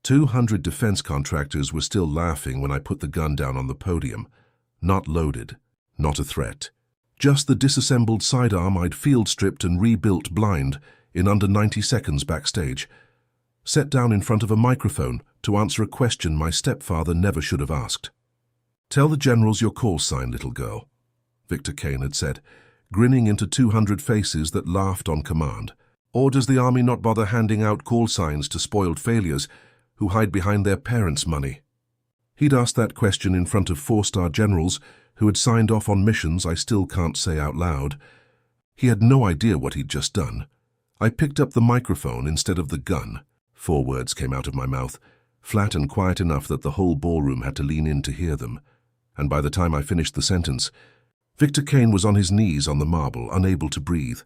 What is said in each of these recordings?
200 defense contractors were still laughing when I put the gun down on the podium. Not loaded, not a threat. Just the disassembled sidearm I'd field-stripped and rebuilt blind in under 90 seconds backstage. Set down in front of a microphone to answer a question my stepfather never should have asked. "Tell the generals your call sign, little girl," Victor Kane had said, grinning into 200 faces that laughed on command. "Or does the army not bother handing out call signs to spoiled failures who hide behind their parents' money?" He'd asked that question in front of 4-star generals who had signed off on missions I still can't say out loud. He had no idea what he'd just done. I picked up the microphone instead of the gun. 4 words came out of my mouth, flat and quiet enough that the whole ballroom had to lean in to hear them. And by the time I finished the sentence, Victor Kane was on his knees on the marble, unable to breathe.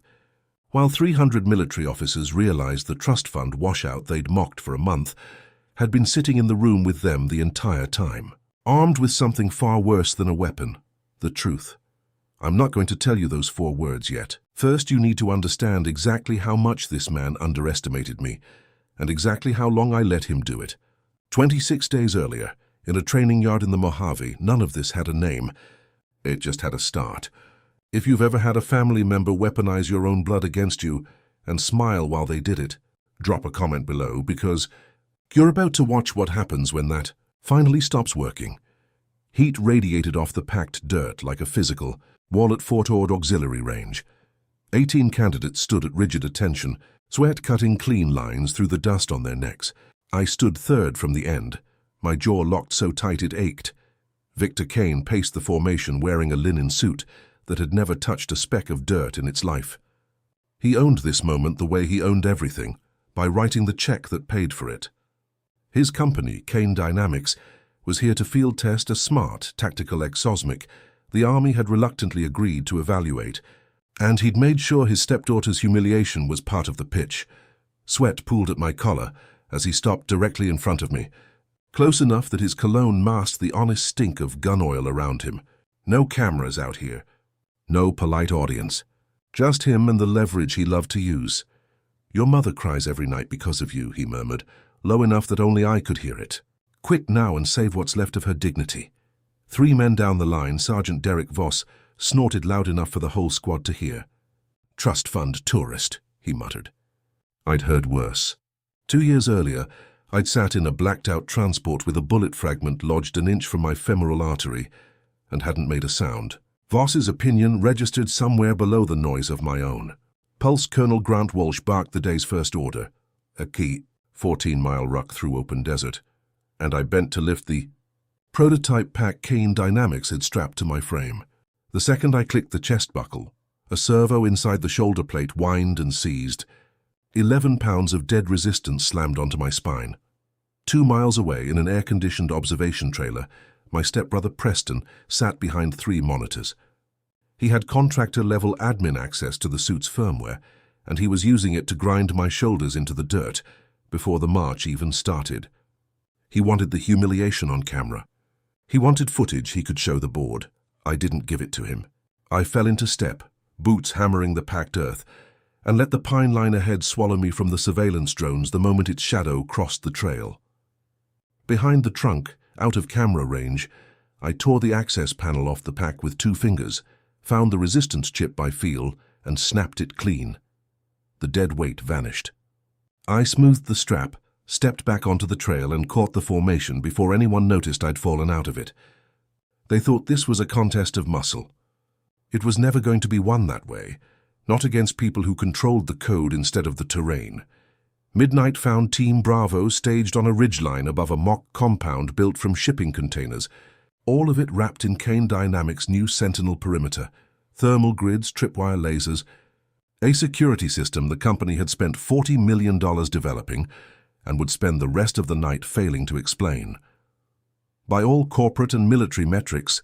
While 300 military officers realized the trust fund washout they'd mocked for a month had been sitting in the room with them the entire time, armed with something far worse than a weapon, the truth. I'm not going to tell you those 4 words yet. First, you need to understand exactly how much this man underestimated me, and exactly how long I let him do it. 26 days earlier, in a training yard in the Mojave, none of this had a name. It just had a start. If you've ever had a family member weaponize your own blood against you and smile while they did it, drop a comment below, because you're about to watch what happens when that finally stops working. Heat radiated off the packed dirt like a physical wall at Fort Ord Auxiliary Range. 18 candidates stood at rigid attention, sweat cutting clean lines through the dust on their necks. I stood third from the end, my jaw locked so tight it ached. Victor Kane paced the formation wearing a linen suit that had never touched a speck of dirt in its life. He owned this moment the way he owned everything, by writing the check that paid for it. His company, Kane Dynamics, was here to field test a smart, tactical exosmic the Army had reluctantly agreed to evaluate, and he'd made sure his stepdaughter's humiliation was part of the pitch. Sweat pooled at my collar as he stopped directly in front of me, close enough that his cologne masked the honest stink of gun oil around him. No cameras out here. No polite audience. Just him and the leverage he loved to use. "Your mother cries every night because of you," he murmured, low enough that only I could hear it. "Quit now and save what's left of her dignity." 3 men down the line, Sergeant Derek Voss snorted loud enough for the whole squad to hear. "Trust fund tourist," he muttered. I'd heard worse. 2 years earlier, I'd sat in a blacked-out transport with a bullet fragment lodged an inch from my femoral artery and hadn't made a sound. Voss's opinion registered somewhere below the noise of my own. Pulse Colonel Grant Walsh barked the day's first order, a key, 14-mile ruck through open desert, and I bent to lift the prototype pack Kane Dynamics had strapped to my frame. The second I clicked the chest buckle, a servo inside the shoulder plate whined and seized. 11 pounds of dead resistance slammed onto my spine. 2 miles away, in an air-conditioned observation trailer, my stepbrother Preston sat behind 3 monitors. He had contractor-level admin access to the suit's firmware, and he was using it to grind my shoulders into the dirt before the march even started. He wanted the humiliation on camera. He wanted footage he could show the board. I didn't give it to him. I fell into step, boots hammering the packed earth, and let the pine line ahead swallow me from the surveillance drones the moment its shadow crossed the trail. Behind the trunk, out of camera range, I tore the access panel off the pack with 2 fingers, found the resistance chip by feel, and snapped it clean. The dead weight vanished. I smoothed the strap, stepped back onto the trail and caught the formation before anyone noticed I'd fallen out of it. They thought this was a contest of muscle. It was never going to be won that way, not against people who controlled the code instead of the terrain. Midnight found Team Bravo staged on a ridgeline above a mock compound built from shipping containers, all of it wrapped in Kane Dynamics' new Sentinel perimeter, thermal grids, tripwire lasers, a security system the company had spent $40 million developing and would spend the rest of the night failing to explain. By all corporate and military metrics,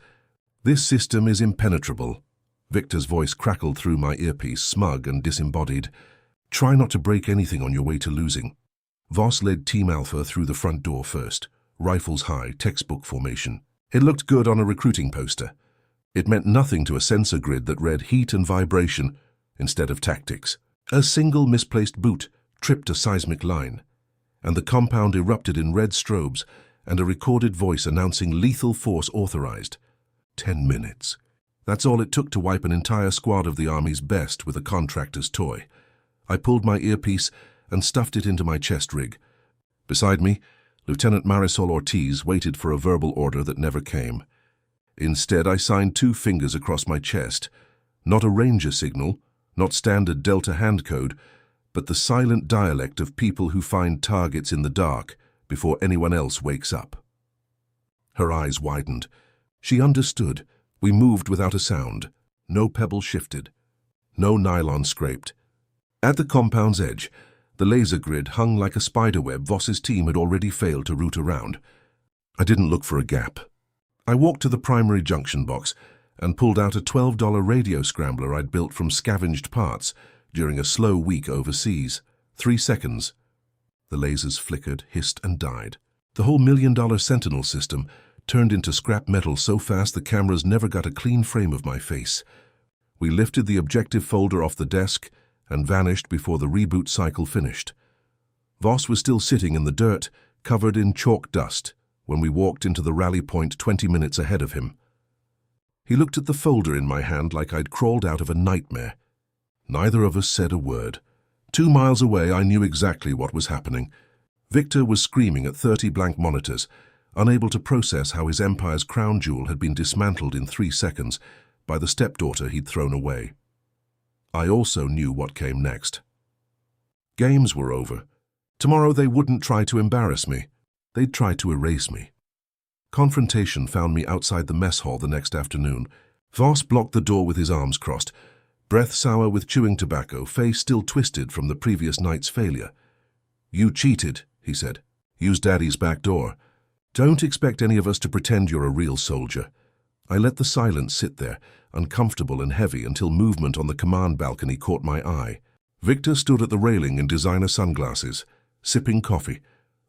this system is impenetrable. Victor's voice crackled through my earpiece, smug and disembodied. "Try not to break anything on your way to losing." Voss led Team Alpha through the front door first, rifles high, textbook formation. It looked good on a recruiting poster. It meant nothing to a sensor grid that read heat and vibration instead of tactics. A single misplaced boot tripped a seismic line. and the compound erupted in red strobes and a recorded voice announcing lethal force authorized. 10 minutes. That's all it took to wipe an entire squad of the Army's best with a contractor's toy. I pulled my earpiece and stuffed it into my chest rig. Beside me, Lieutenant Marisol Ortiz waited for a verbal order that never came. Instead, I signed 2 fingers across my chest. Not a ranger signal, not standard Delta hand code, but the silent dialect of people who find targets in the dark before anyone else wakes up. Her eyes widened. She understood. We moved without a sound. No pebble shifted. No nylon scraped. At the compound's edge, the laser grid hung like a spiderweb Voss's team had already failed to route around. I didn't look for a gap. I walked to the primary junction box and pulled out a $12 radio scrambler I'd built from scavenged parts during a slow week overseas. 3 seconds. The lasers flickered, hissed, and died. The whole $1 million Sentinel system turned into scrap metal so fast the cameras never got a clean frame of my face. We lifted the objective folder off the desk and vanished before the reboot cycle finished. Voss was still sitting in the dirt, covered in chalk dust, when we walked into the rally point 20 minutes ahead of him. He looked at the folder in my hand like I'd crawled out of a nightmare. Neither of us said a word. 2 miles away, I knew exactly what was happening. Victor was screaming at 30 blank monitors, unable to process how his empire's crown jewel had been dismantled in 3 seconds by the stepdaughter he'd thrown away. I also knew what came next. Games were over. Tomorrow they wouldn't try to embarrass me. They'd try to erase me. Confrontation found me outside the mess hall the next afternoon. Voss blocked the door with his arms crossed, breath sour with chewing tobacco, face still twisted from the previous night's failure. "You cheated," he said. "Use Daddy's back door. Don't expect any of us to pretend you're a real soldier." I let the silence sit there, uncomfortable and heavy, until movement on the command balcony caught my eye. Victor stood at the railing in designer sunglasses, sipping coffee,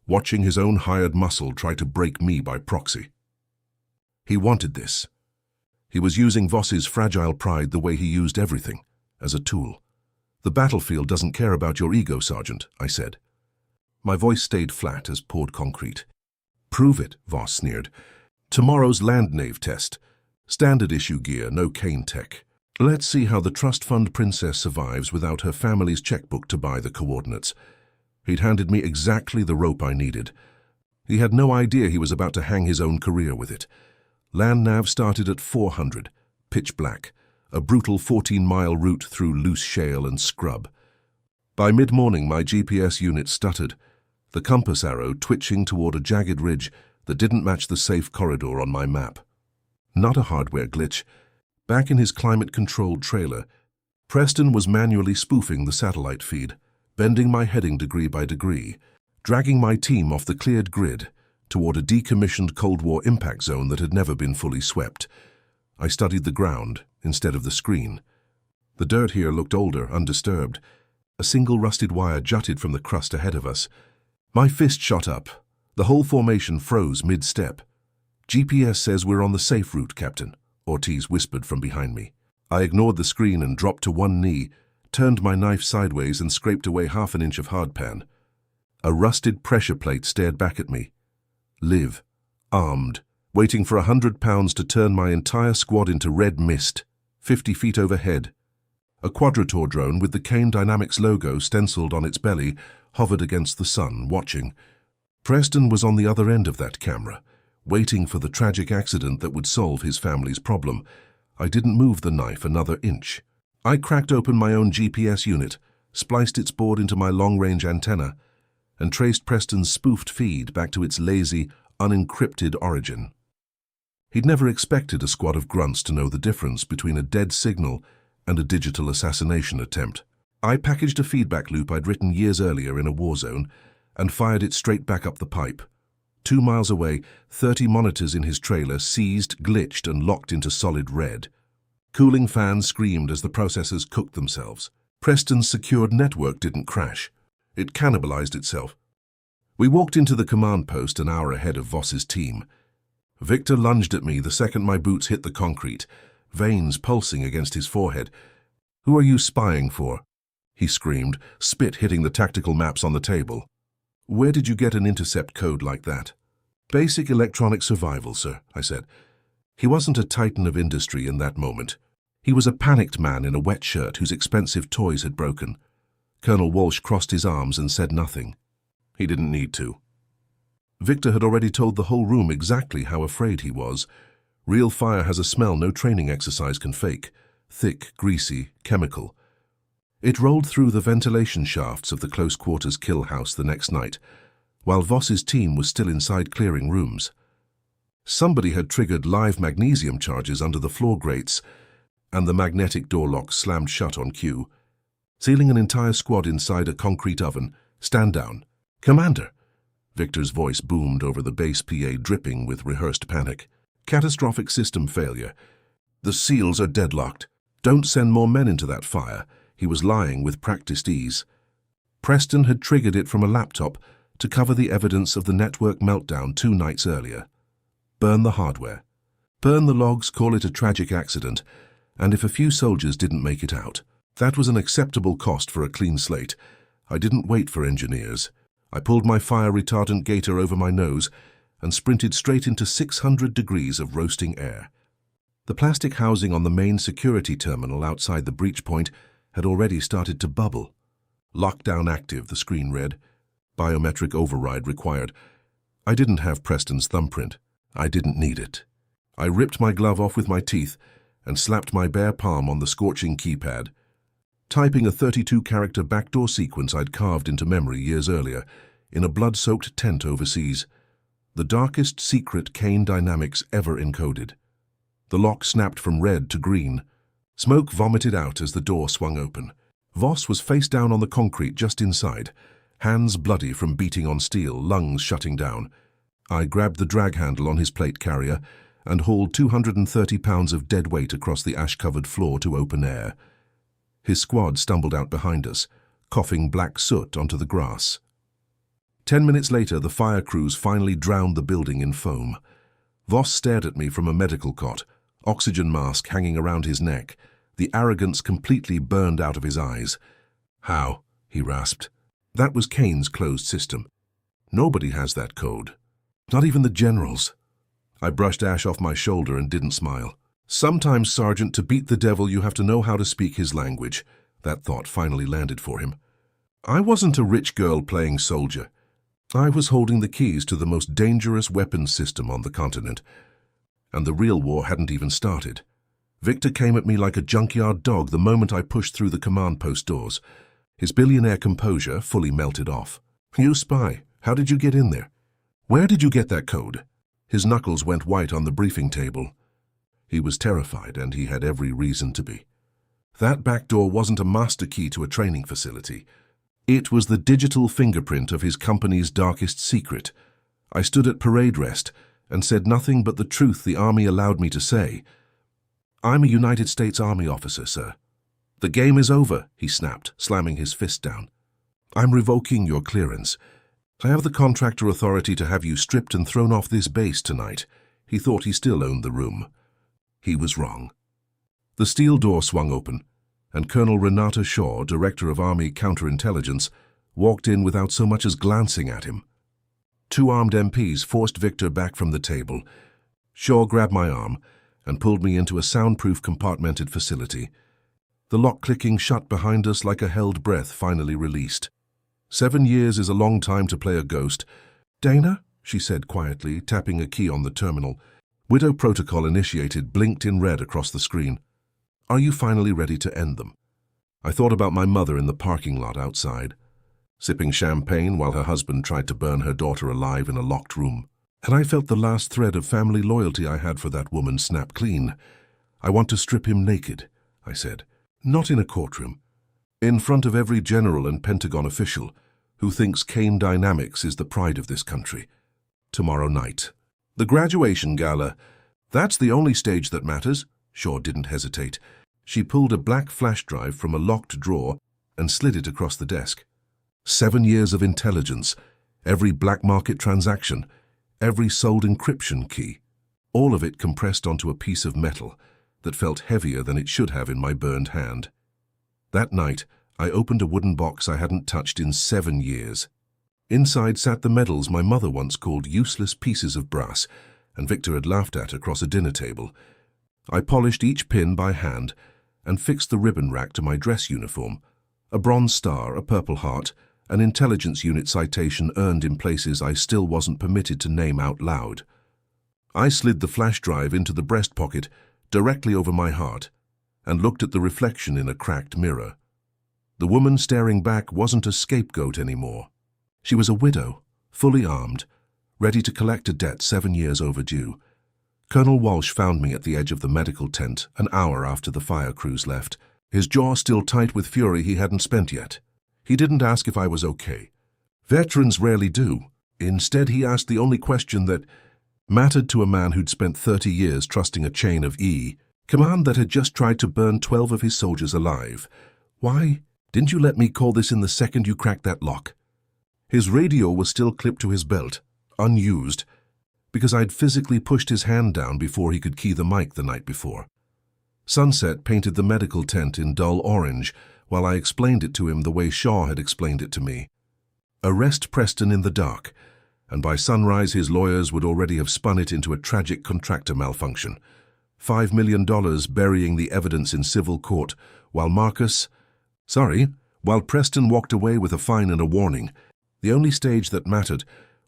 watching his own hired muscle try to break me by proxy. He wanted this. He was using Voss's fragile pride the way he used everything, as a tool. "The battlefield doesn't care about your ego, Sergeant," I said. My voice stayed flat as poured concrete. "Prove it," Voss sneered. "Tomorrow's land nav test. Standard issue gear, no cane tech. Let's see how the trust fund princess survives without her family's checkbook to buy the coordinates." He'd handed me exactly the rope I needed. He had no idea he was about to hang his own career with it. Land nav started at 400, pitch black, a brutal 14-mile route through loose shale and scrub. By mid-morning, my GPS unit stuttered, the compass arrow twitching toward a jagged ridge that didn't match the safe corridor on my map. Not a hardware glitch. Back in his climate-controlled trailer, Preston was manually spoofing the satellite feed, bending my heading degree by degree, dragging my team off the cleared grid toward a decommissioned Cold War impact zone that had never been fully swept. I studied the ground instead of the screen. The dirt here looked older, undisturbed. A single rusted wire jutted from the crust ahead of us. My fist shot up. The whole formation froze mid-step. "GPS says we're on the safe route, Captain," Ortiz whispered from behind me. I ignored the screen and dropped to one knee, turned my knife sideways and scraped away half an inch of hardpan. A rusted pressure plate stared back at me. Liv, armed, waiting for 100 pounds to turn my entire squad into red mist, 50 feet overhead. A Quadrator drone with the Kane Dynamics logo stenciled on its belly hovered against the sun, watching. Preston was on the other end of that camera, waiting for the tragic accident that would solve his family's problem. I didn't move the knife another inch. I cracked open my own GPS unit, spliced its board into my long-range antenna, and traced Preston's spoofed feed back to its lazy, unencrypted origin. He'd never expected a squad of grunts to know the difference between a dead signal and a digital assassination attempt. I packaged a feedback loop I'd written years earlier in a war zone and fired it straight back up the pipe. 2 miles away, 30 monitors in his trailer seized, glitched, and locked into solid red. Cooling fans screamed as the processors cooked themselves. Preston's secured network didn't crash. It cannibalized itself. We walked into the command post an hour ahead of Voss's team. Victor lunged at me the second my boots hit the concrete, veins pulsing against his forehead. "Who are you spying for?" he screamed, spit hitting the tactical maps on the table. Where did you get an intercept code like that? Basic electronic survival, sir, I said. He wasn't a titan of industry in that moment. He was a panicked man in a wet shirt whose expensive toys had broken. Colonel Walsh crossed his arms and said nothing. He didn't need to. Victor had already told the whole room exactly how afraid he was. Real fire has a smell no training exercise can fake. Thick, greasy, chemical. It rolled through the ventilation shafts of the close-quarters kill house the next night, while Voss's team was still inside clearing rooms. Somebody had triggered live magnesium charges under the floor grates, and the magnetic door locks slammed shut on cue, sealing an entire squad inside a concrete oven. Stand down. Commander! Victor's voice boomed over the base PA, dripping with rehearsed panic. Catastrophic system failure. The seals are deadlocked. Don't send more men into that fire. He was lying with practiced ease. Preston had triggered it from a laptop to cover the evidence of the network meltdown 2 nights earlier. Burn the hardware. Burn the logs, call it a tragic accident, and if a few soldiers didn't make it out, that was an acceptable cost for a clean slate. I didn't wait for engineers. I pulled my fire retardant gaiter over my nose and sprinted straight into 600 degrees of roasting air. The plastic housing on the main security terminal outside the breach point had already started to bubble. Lockdown active, the screen read. Biometric override required. I didn't have Preston's thumbprint. I didn't need it. I ripped my glove off with my teeth and slapped my bare palm on the scorching keypad, typing a 32-character backdoor sequence I'd carved into memory years earlier in a blood-soaked tent overseas. The darkest secret Kane dynamics ever encoded. The lock snapped from red to green. Smoke vomited out as the door swung open. Voss was face down on the concrete just inside, hands bloody from beating on steel, lungs shutting down. I grabbed the drag handle on his plate carrier and hauled 230 pounds of dead weight across the ash-covered floor to open air. His squad stumbled out behind us, coughing black soot onto the grass. 10 minutes later, the fire crews finally drowned the building in foam. Voss stared at me from a medical cot, oxygen mask hanging around his neck, the arrogance completely burned out of his eyes. How? He rasped. That was Kane's closed system. Nobody has that code. Not even the generals. I brushed ash off my shoulder and didn't smile. Sometimes, Sergeant, to beat the devil you have to know how to speak his language. That thought finally landed for him. I wasn't a rich girl playing soldier. I was holding the keys to the most dangerous weapons system on the continent. And the real war hadn't even started. Victor came at me like a junkyard dog the moment I pushed through the command post doors. His billionaire composure fully melted off. You spy. How did you get in there? Where did you get that code? His knuckles went white on the briefing table. He was terrified, and he had every reason to be. That back door wasn't a master key to a training facility. It was the digital fingerprint of his company's darkest secret. I stood at parade rest and said nothing but the truth the Army allowed me to say. I'm a United States Army officer, sir. The game is over, he snapped, slamming his fist down. I'm revoking your clearance. I have the contractor authority to have you stripped and thrown off this base tonight. He thought he still owned the room. He was wrong. The steel door swung open, and Colonel Renata Shaw, Director of Army Counterintelligence, walked in without so much as glancing at him. 2 armed MPs forced Victor back from the table. Shaw grabbed my arm and pulled me into a soundproof compartmented facility. The lock clicking shut behind us like a held breath finally released. 7 years is a long time to play a ghost. Dana, she said quietly, tapping a key on the terminal. Widow protocol initiated blinked in red across the screen. Are you finally ready to end them? I thought about my mother in the parking lot outside, sipping champagne while her husband tried to burn her daughter alive in a locked room. And I felt the last thread of family loyalty I had for that woman snap clean. I want to strip him naked, I said. Not in a courtroom. In front of every general and Pentagon official who thinks Kane Dynamics is the pride of this country. Tomorrow night. The graduation gala. That's the only stage that matters. Shaw didn't hesitate. She pulled a black flash drive from a locked drawer and slid it across the desk. 7 years of intelligence, every black market transaction, every sold encryption key, all of it compressed onto a piece of metal that felt heavier than it should have in my burned hand. That night, I opened a wooden box I hadn't touched in 7 years. Inside sat the medals my mother once called useless pieces of brass, and Victor had laughed at across a dinner table. I polished each pin by hand and fixed the ribbon rack to my dress uniform. A bronze star, a purple heart, an intelligence unit citation earned in places I still wasn't permitted to name out loud. I slid the flash drive into the breast pocket, directly over my heart, and looked at the reflection in a cracked mirror. The woman staring back wasn't a scapegoat anymore. She was a widow, fully armed, ready to collect a debt 7 years overdue. Colonel Walsh found me at the edge of the medical tent an hour after the fire crews left, his jaw still tight with fury he hadn't spent yet. He didn't ask if I was okay. Veterans rarely do. Instead, he asked the only question that mattered to a man who'd spent 30 years trusting a chain of command that had just tried to burn 12 of his soldiers alive. Why didn't you let me call this in the second you cracked that lock? His radio was still clipped to his belt, unused, because I'd physically pushed his hand down before he could key the mic the night before. Sunset painted the medical tent in dull orange while I explained it to him the way Shaw had explained it to me. Arrest Preston in the dark, and by sunrise his lawyers would already have spun it into a tragic contractor malfunction. $5 million burying the evidence in civil court, while Preston walked away with a fine and a warning. The only stage that mattered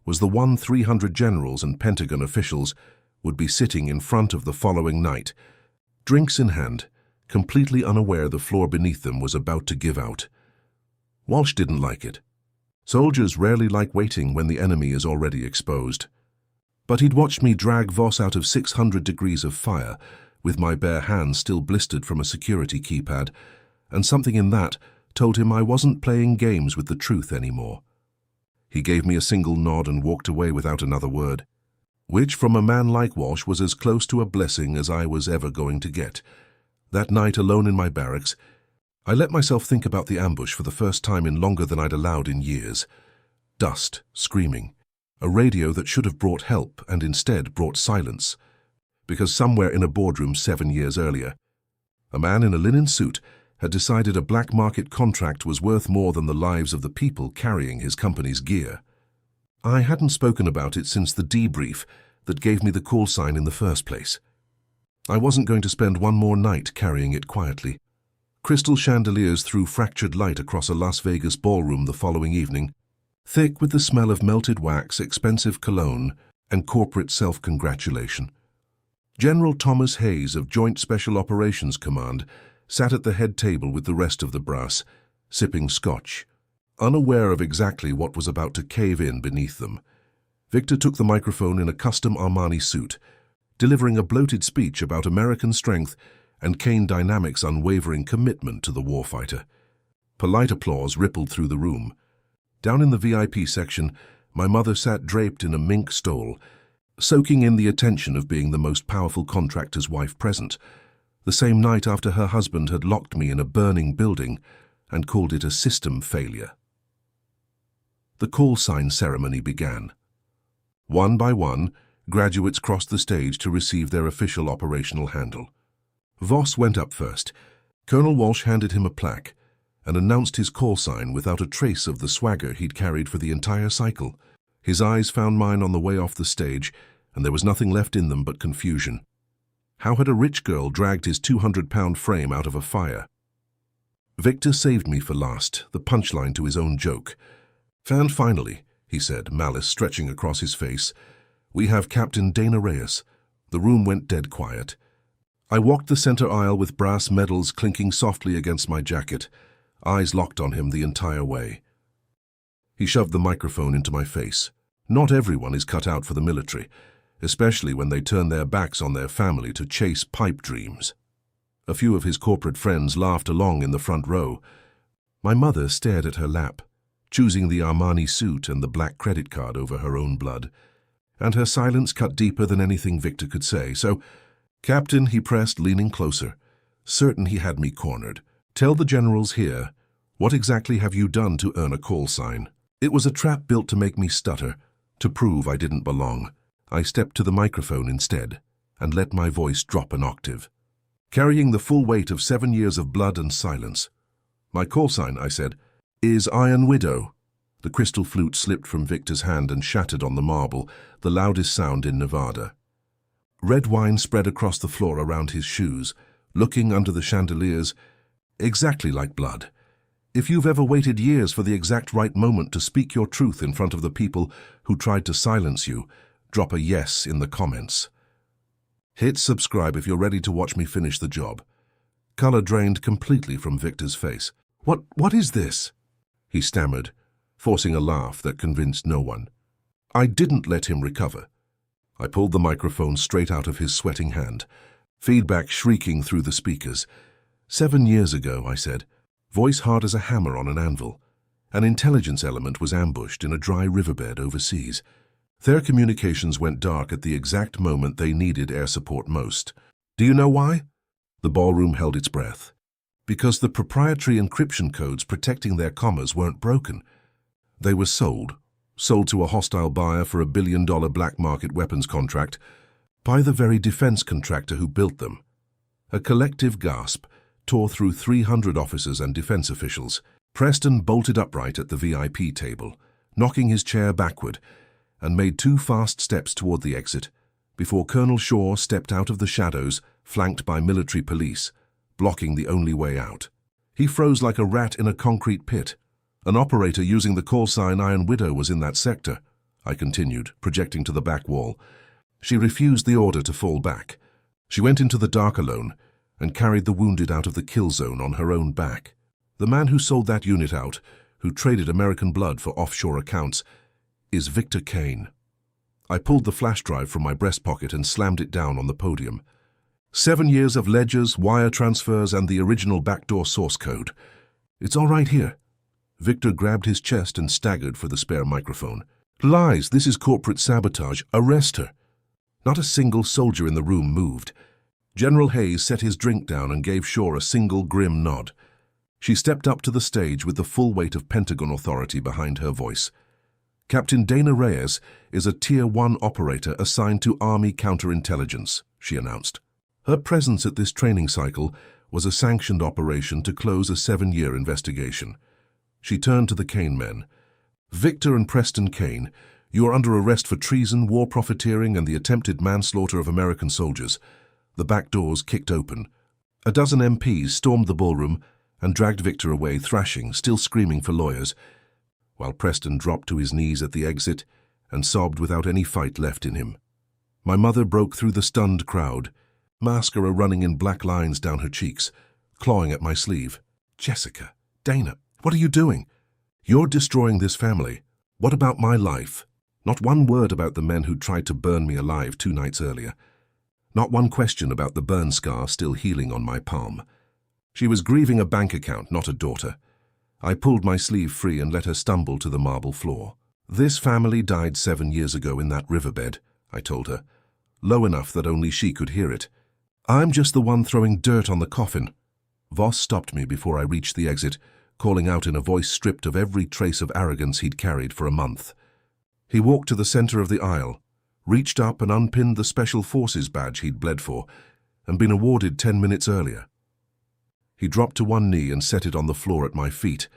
was the 300 generals and Pentagon officials would be sitting in front of the following night, drinks in hand, completely unaware the floor beneath them was about to give out. Walsh didn't like it. Soldiers rarely like waiting when the enemy is already exposed. But he'd watched me drag Voss out of 600 degrees of fire, with my bare hands still blistered from a security keypad, and something in that told him I wasn't playing games with the truth anymore. He gave me a single nod and walked away without another word, which from a man like Walsh was as close to a blessing as I was ever going to get. That night, alone in my barracks, I let myself think about the ambush for the first time in longer than I'd allowed in years. Dust, screaming, a radio that should have brought help and instead brought silence, because somewhere in a boardroom 7 years earlier, a man in a linen suit had decided a black market contract was worth more than the lives of the people carrying his company's gear. I hadn't spoken about it since the debrief that gave me the call sign in the first place. I wasn't going to spend one more night carrying it quietly. Crystal chandeliers threw fractured light across a Las Vegas ballroom the following evening, thick with the smell of melted wax, expensive cologne, and corporate self-congratulation. General Thomas Hayes of Joint Special Operations Command sat at the head table with the rest of the brass, sipping scotch, unaware of exactly what was about to cave in beneath them. Victor took the microphone in a custom Armani suit, delivering a bloated speech about American strength and Kane Dynamics' unwavering commitment to the warfighter. Polite applause rippled through the room. Down in the VIP section, my mother sat draped in a mink stole, soaking in the attention of being the most powerful contractor's wife present, the same night after her husband had locked me in a burning building and called it a system failure. The call sign ceremony began. One by one, graduates crossed the stage to receive their official operational handle. Voss went up first. Colonel Walsh handed him a plaque and announced his call sign without a trace of the swagger he'd carried for the entire cycle. His eyes found mine on the way off the stage, and there was nothing left in them but confusion. How had a rich girl dragged his 200-pound frame out of a fire? Victor saved me for last, the punchline to his own joke. "And finally," he said, malice stretching across his face, "we have Captain Dana Reyes." The room went dead quiet. I walked the center aisle with brass medals clinking softly against my jacket, eyes locked on him the entire way. He shoved the microphone into my face. Not everyone is cut out for the military, especially when they turn their backs on their family to chase pipe dreams. A few of his corporate friends laughed along in the front row. My mother stared at her lap, choosing the Armani suit and the black credit card over her own blood, and her silence cut deeper than anything Victor could say. "So, Captain," he pressed, leaning closer, certain he had me cornered, "tell the generals here, what exactly have you done to earn a call sign?" It was a trap built to make me stutter, to prove I didn't belong. I stepped to the microphone instead and let my voice drop an octave, carrying the full weight of 7 years of blood and silence. "My call sign," I said, "is Iron Widow." The crystal flute slipped from Victor's hand and shattered on the marble, the loudest sound in Nevada. Red wine spread across the floor around his shoes, looking under the chandeliers, exactly like blood. If you've ever waited years for the exact right moment to speak your truth in front of the people who tried to silence you, drop a yes in the comments. Hit subscribe if you're ready to watch me finish the job. Color drained completely from Victor's face. What is this? He stammered, forcing a laugh that convinced no one. I didn't let him recover. I pulled the microphone straight out of his sweating hand, feedback shrieking through the speakers. 7 years ago, I said, voice hard as a hammer on an anvil. An intelligence element was ambushed in a dry riverbed overseas. Their communications went dark at the exact moment they needed air support most. Do you know why? The ballroom held its breath. Because the proprietary encryption codes protecting their commas weren't broken. They were sold to a hostile buyer for $1 billion black market weapons contract by the very defense contractor who built them. A collective gasp tore through 300 officers and defense officials. Preston bolted upright at the VIP table, knocking his chair backward, and made 2 fast steps toward the exit before Colonel Shaw stepped out of the shadows, flanked by military police, blocking the only way out. He froze like a rat in a concrete pit. An operator using the call sign Iron Widow was in that sector, I continued, projecting to the back wall. She refused the order to fall back. She went into the dark alone and carried the wounded out of the kill zone on her own back. The man who sold that unit out, who traded American blood for offshore accounts, is Victor Kane. I pulled the flash drive from my breast pocket and slammed it down on the podium. 7 years of ledgers, wire transfers, and the original backdoor source code. It's all right here. Victor grabbed his chest and staggered for the spare microphone. Lies, this is corporate sabotage. Arrest her. Not a single soldier in the room moved. General Hayes set his drink down and gave Shaw a single grim nod. She stepped up to the stage with the full weight of Pentagon authority behind her voice. Captain Dana Reyes is a Tier 1 operator assigned to Army counterintelligence, she announced. Her presence at this training cycle was a sanctioned operation to close a 7-year investigation. She turned to the Kane men. Victor and Preston Kane, you are under arrest for treason, war profiteering, and the attempted manslaughter of American soldiers. The back doors kicked open. A dozen MPs stormed the ballroom and dragged Victor away, thrashing, still screaming for lawyers, while Preston dropped to his knees at the exit and sobbed without any fight left in him. My mother broke through the stunned crowd, mascara running in black lines down her cheeks, clawing at my sleeve. Jessica, Dana, what are you doing? You're destroying this family. What about my life? Not one word about the men who tried to burn me alive 2 nights earlier. Not one question about the burn scar still healing on my palm. She was grieving a bank account, not a daughter. I pulled my sleeve free and let her stumble to the marble floor. This family died 7 years ago in that riverbed, I told her, low enough that only she could hear it. I'm just the one throwing dirt on the coffin. Voss stopped me before I reached the exit, calling out in a voice stripped of every trace of arrogance he'd carried for a month. He walked to the center of the aisle, reached up and unpinned the Special Forces badge he'd bled for and been awarded 10 minutes earlier. He dropped to one knee and set it on the floor at my feet,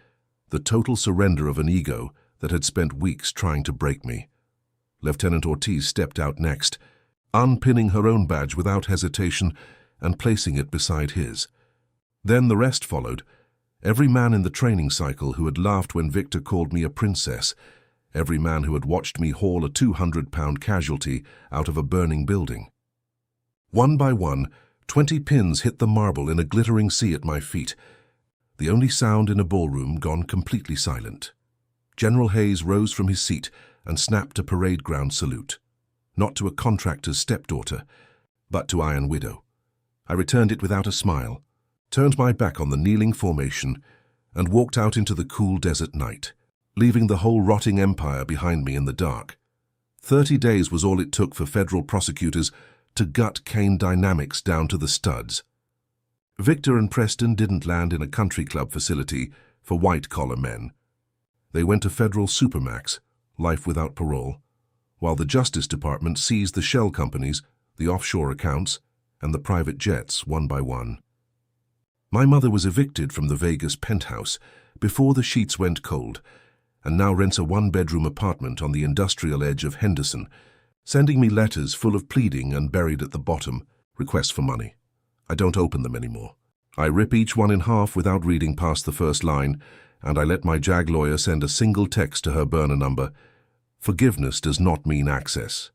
the total surrender of an ego that had spent weeks trying to break me. Lieutenant Ortiz stepped out next, unpinning her own badge without hesitation and placing it beside his. Then the rest followed, every man in the training cycle who had laughed when Victor called me a princess, every man who had watched me haul a 200-pound casualty out of a burning building. One by one, 20 pins hit the marble in a glittering sea at my feet, the only sound in a ballroom gone completely silent. General Hayes rose from his seat and snapped a parade ground salute, not to a contractor's stepdaughter, but to Iron Widow. I returned it without a smile, turned my back on the kneeling formation, and walked out into the cool desert night, leaving the whole rotting empire behind me in the dark. 30 days was all it took for federal prosecutors to gut Kane Dynamics down to the studs. Victor and Preston didn't land in a country club facility for white-collar men. They went to federal supermax, life without parole, while the Justice Department seized the shell companies, the offshore accounts, and the private jets one by one. My mother was evicted from the Vegas penthouse before the sheets went cold, and now rents a one-bedroom apartment on the industrial edge of Henderson, sending me letters full of pleading and buried at the bottom, requests for money. I don't open them anymore. I rip each one in half without reading past the first line, and I let my JAG lawyer send a single text to her burner number. Forgiveness does not mean access.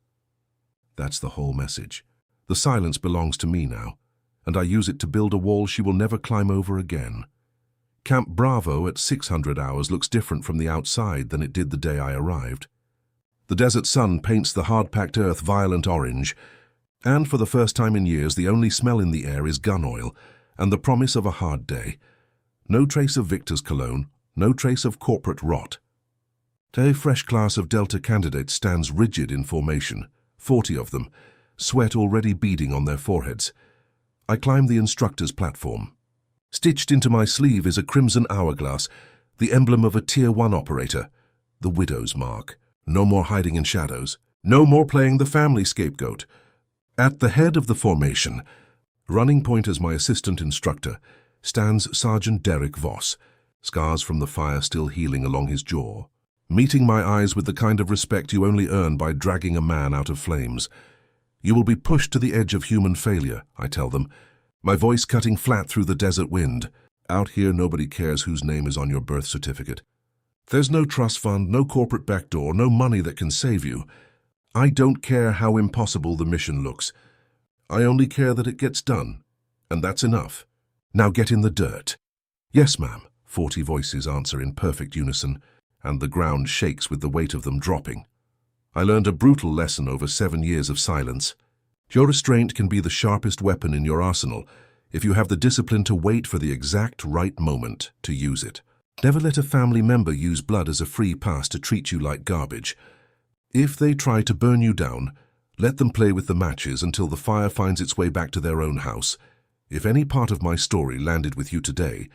That's the whole message. The silence belongs to me now, and I use it to build a wall she will never climb over again. Camp Bravo at 600 hours looks different from the outside than it did the day I arrived. The desert sun paints the hard-packed earth violent orange, and for the first time in years the only smell in the air is gun oil and the promise of a hard day. No trace of Victor's cologne, no trace of corporate rot. A fresh class of Delta candidates stands rigid in formation, 40 of them, sweat already beading on their foreheads. I climb the instructor's platform. Stitched into my sleeve is a crimson hourglass, the emblem of a Tier 1 operator, the widow's mark. No more hiding in shadows. No more playing the family scapegoat. At the head of the formation, running point as my assistant instructor, stands Sergeant Derek Voss, scars from the fire still healing along his jaw, meeting my eyes with the kind of respect you only earn by dragging a man out of flames. You will be pushed to the edge of human failure, I tell them, my voice cutting flat through the desert wind. Out here nobody cares whose name is on your birth certificate. There's no trust fund, no corporate backdoor, no money that can save you. I don't care how impossible the mission looks. I only care that it gets done, and that's enough. Now get in the dirt. Yes, ma'am, 40 voices answer in perfect unison, and the ground shakes with the weight of them dropping. I learned a brutal lesson over 7 years of silence. Your restraint can be the sharpest weapon in your arsenal if you have the discipline to wait for the exact right moment to use it. Never let a family member use blood as a free pass to treat you like garbage. If they try to burn you down, let them play with the matches until the fire finds its way back to their own house. If any part of my story landed with you today,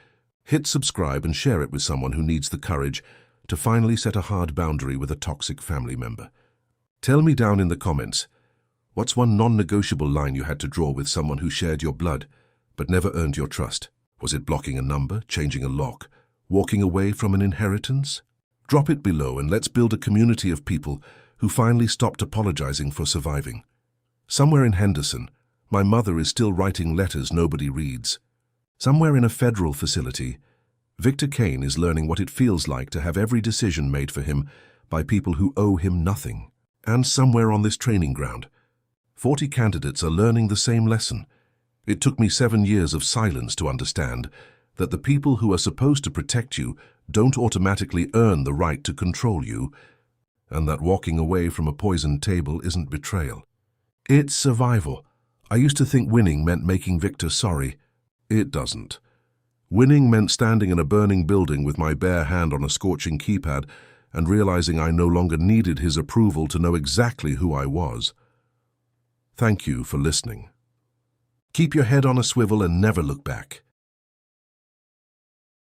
hit subscribe and share it with someone who needs the courage to finally set a hard boundary with a toxic family member. Tell me down in the comments, what's one non-negotiable line you had to draw with someone who shared your blood but never earned your trust? Was it blocking a number, changing a lock, walking away from an inheritance? Drop it below and let's build a community of people who finally stopped apologizing for surviving. Somewhere in Henderson, my mother is still writing letters nobody reads. Somewhere in a federal facility, Victor Kane is learning what it feels like to have every decision made for him by people who owe him nothing. And somewhere on this training ground, 40 candidates are learning the same lesson. It took me 7 years of silence to understand that the people who are supposed to protect you don't automatically earn the right to control you, and that walking away from a poisoned table isn't betrayal. It's survival. I used to think winning meant making Victor sorry. It doesn't. Winning meant standing in a burning building with my bare hand on a scorching keypad and realizing I no longer needed his approval to know exactly who I was. Thank you for listening. Keep your head on a swivel and never look back.